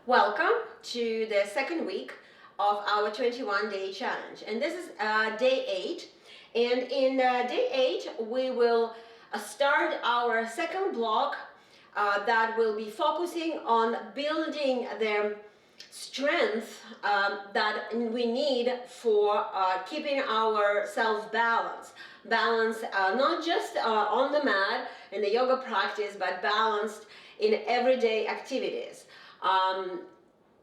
Welcome to the second week of our 21-day challenge, and this is day 8. And in day 8 we will start our second block that will be focusing on building the strength that we need for keeping ourselves balanced. Not just on the mat in the yoga practice, but balanced in everyday activities.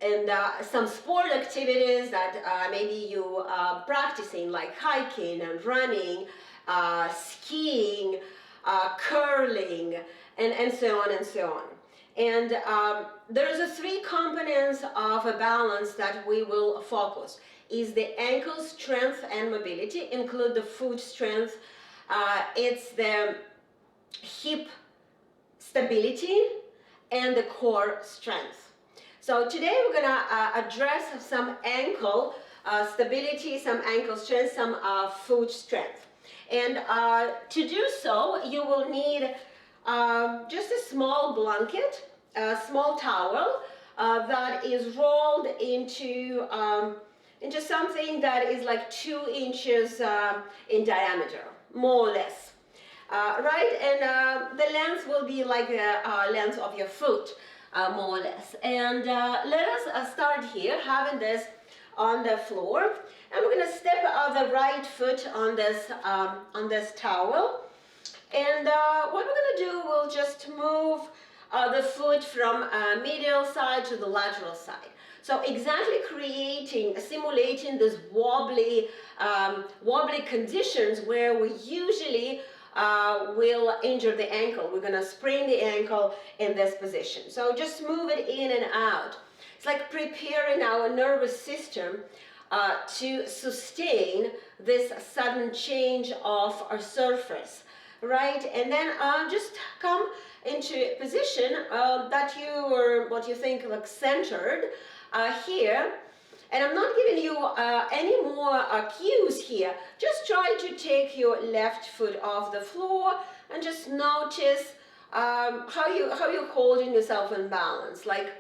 And some sport activities that maybe you practicing, like hiking and running, skiing, curling, and so on and so on. And there's a 3 components of a balance that we will focus. Is the ankle strength and mobility, include the foot strength. It's the hip stability and the core strength. So today we're going to address some ankle stability, some ankle strength, some foot strength. And to do so, you will need just a small blanket, a small towel that is rolled into something that is like 2 inches in diameter, more or less. Right? And the length will be like the length of your foot. More or less. And let us start here, having this on the floor, and we're going to step the right foot on this towel. And what we're going to do, we'll just move the foot from medial side to the lateral side. So exactly simulating this wobbly conditions where we usually will injure the ankle. We're going to sprain the ankle in this position. So just move it in and out. It's like preparing our nervous system to sustain this sudden change of our surface, right? And then just come into a position that what you think like centered here. And I'm not giving you any more cues here. Just try to take your left foot off the floor and just notice how you're holding yourself in balance. Like,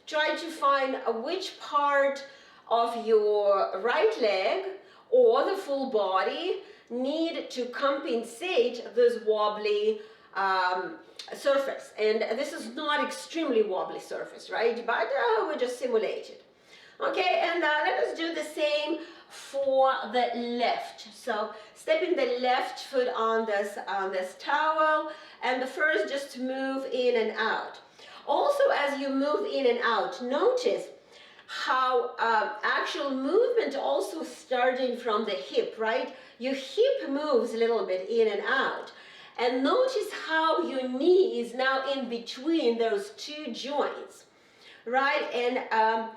try to find which part of your right leg or the full body need to compensate this wobbly surface. And this is not extremely wobbly surface, right? But we just simulate it. Okay, and let us do the same for the left. So stepping the left foot on this towel, and the first just move in and out. Also, as you move in and out, notice how actual movement also starting from the hip, right? Your hip moves a little bit in and out. And notice how your knee is now in between those 2 joints, right? And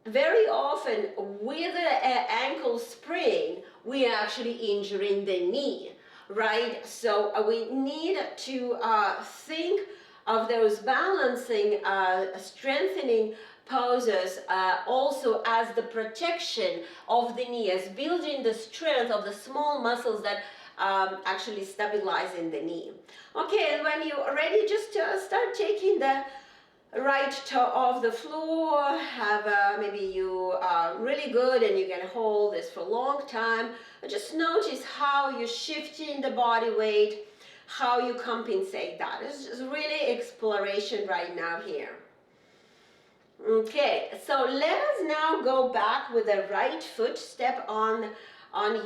very often with an ankle sprain, we are actually injuring the knee, right? So we need to think of those balancing, strengthening poses also as the protection of the knee, as building the strength of the small muscles that actually stabilizing the knee. Okay, and when you're ready, just start taking the right toe off the floor. Have maybe you are really good and you can hold this for a long time. Just notice how you're shifting the body weight, how you compensate that. It's just really exploration right now here. Okay, so let us now go back with the right foot. Step on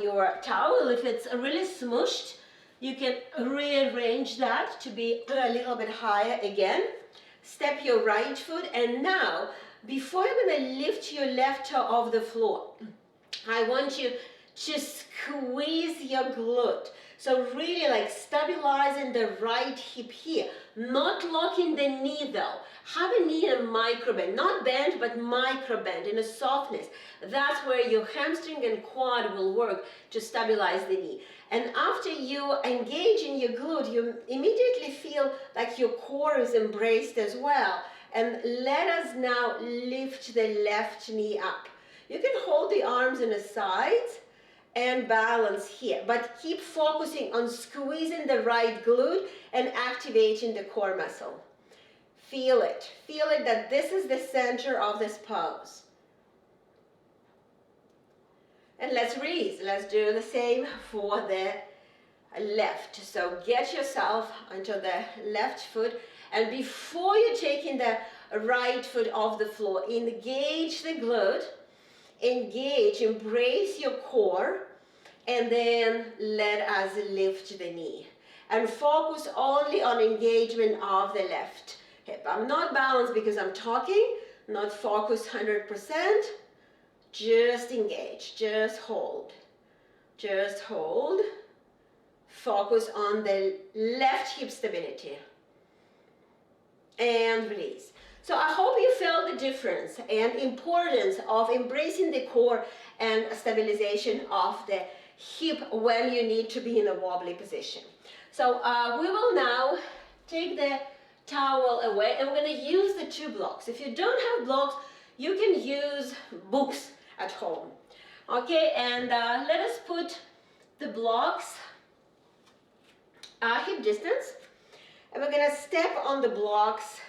your towel. If it's really smushed, you can rearrange that to be a little bit higher again. Step your right foot, and now, before you're going to lift your left toe off the floor, I want you to squeeze your glute. So really like stabilizing the right hip here, not locking the knee though. Have a knee in a micro bend, not bend, but micro bend in a softness. That's where your hamstring and quad will work to stabilize the knee. And after you engage in your glute, you immediately feel like your core is embraced as well. And let us now lift the left knee up. You can hold the arms in the sides and balance here, but keep focusing on squeezing the right glute and activating the core muscle. Feel it. Feel it that this is the center of this pose. And let's release. Let's do the same for the left. So get yourself onto the left foot, and before you're taking the right foot off the floor, engage the glute, engage, embrace your core, and then let us lift the knee. And focus only on engagement of the left hip. I'm not balanced because I'm talking, not focused 100%. Just engage, just hold. Just hold. Focus on the left hip stability. And release. So I hope you felt the difference and importance of embracing the core and stabilization of the hip when you need to be in a wobbly position. So we will now take the towel away, and we're going to use the 2 blocks. If you don't have blocks, you can use books at home. Okay, and let us put the blocks hip distance, and we're going to step on the blocks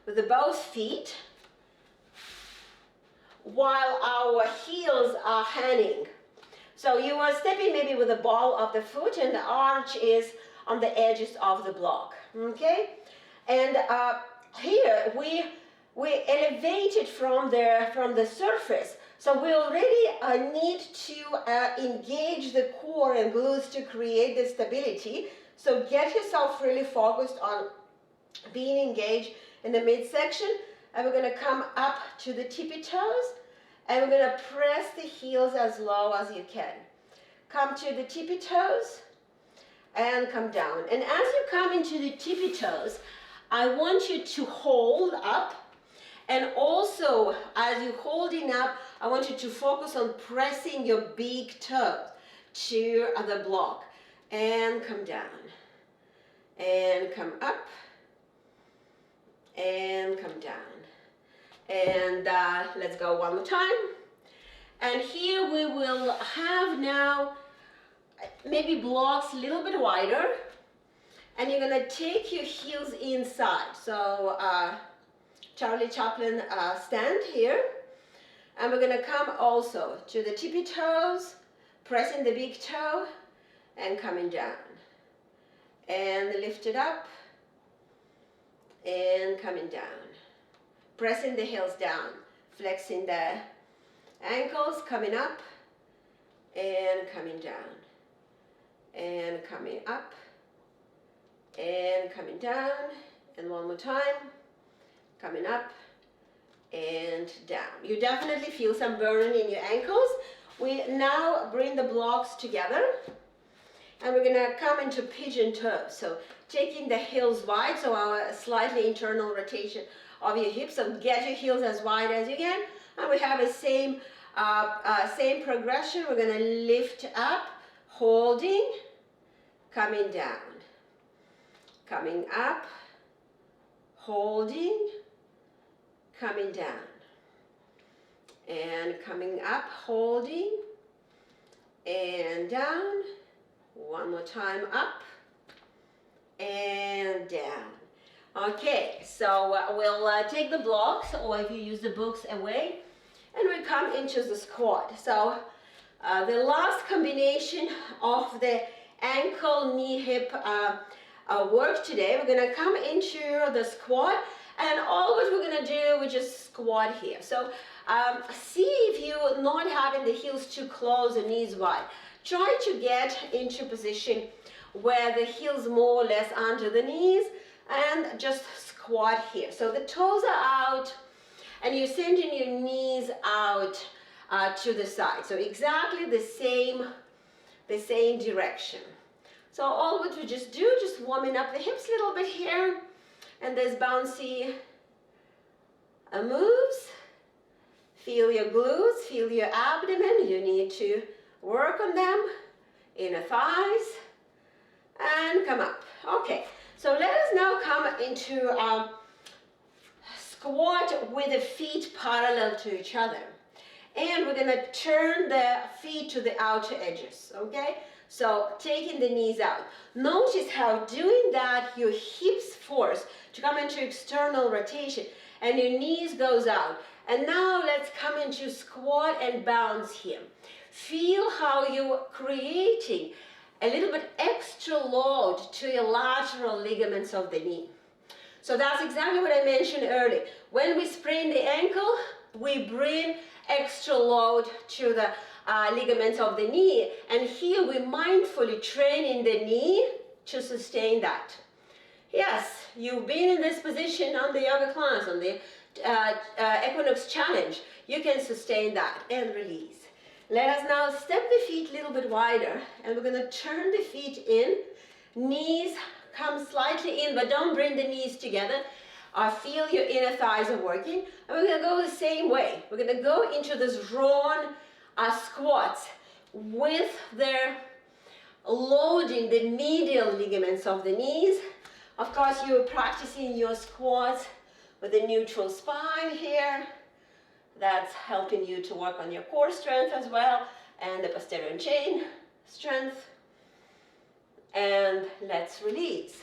with the both feet while our heels are hanging. So you are stepping maybe with the ball of the foot, and the arch is on the edges of the block. Okay, and here we elevated from the surface. So we already need to engage the core and glutes to create the stability. So get yourself really focused on being engaged in the midsection, and we're going to come up to the tippy toes, and we're going to press the heels as low as you can. Come to the tippy toes and come down. And as you come into the tippy toes, I want you to hold up, and also as you're holding up, I want you to focus on pressing your big toe to the block, and come down, and come up, and come down. And let's go one more time. And here we will have now maybe blocks a little bit wider, and you're going to take your heels inside. So Charlie Chaplin stand here, and we're going to come also to the tippy toes, pressing the big toe and coming down, and lift it up and coming down, pressing the heels down, flexing the ankles, coming up and coming down, and coming up and coming down, and one more time, coming up and down. You definitely feel some burning in your ankles. We now bring the blocks together, and we're gonna come into pigeon toes. So taking the heels wide, so our slightly internal rotation of your hips. So get your heels as wide as you can, and we have a same progression. We're gonna lift up, holding, coming down, coming up, holding, coming down, and coming up, holding, and down. One more time, up and down. Okay, so we'll take the blocks, or if you use the books, away, and we come into the squat. So the last combination of the ankle, knee, hip work today, we're gonna come into the squat, and all what we're gonna do, we just squat here. So see if you're not having the heels too close and knees wide. Try to get into position where the heels more or less under the knees, and just squat here. So the toes are out, and you're sending your knees out to the side. So exactly the same direction. So all what we just do, just warming up the hips a little bit here, and there's bouncy moves. Feel your glutes, feel your abdomen. You need to work on them, inner thighs, and come up. Okay, so let us now come into squat with the feet parallel to each other. And we're gonna turn the feet to the outer edges, okay? So taking the knees out. Notice how doing that, your hips force to come into external rotation and your knees goes out. And now let's come into squat and bounce here. Feel how you're creating a little bit extra load to your lateral ligaments of the knee. So that's exactly what I mentioned earlier. When we sprain the ankle, we bring extra load to the ligaments of the knee, and here we mindfully training the knee to sustain that. Yes, you've been in this position on the yoga class, on the Equinox challenge. You can sustain that and release. Let us now step the feet a little bit wider, and we're going to turn the feet in. Knees come slightly in, but don't bring the knees together. Feel your inner thighs are working, and we're going to go the same way. We're going to go into this drawn squats with their loading the medial ligaments of the knees. Of course, you're practicing your squats with a neutral spine here. That's helping you to work on your core strength as well, and the posterior chain strength. And let's release.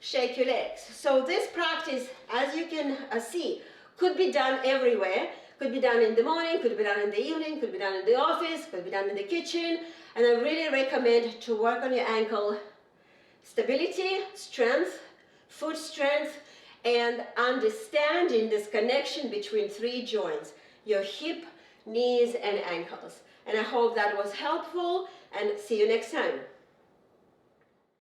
Shake your legs. So this practice, as you can see, could be done everywhere. Could be done in the morning, could be done in the evening, could be done in the office, could be done in the kitchen. And I really recommend to work on your ankle stability, strength, foot strength, and understanding this connection between three joints, your hip, knees, and ankles. And I hope that was helpful, and see you next time.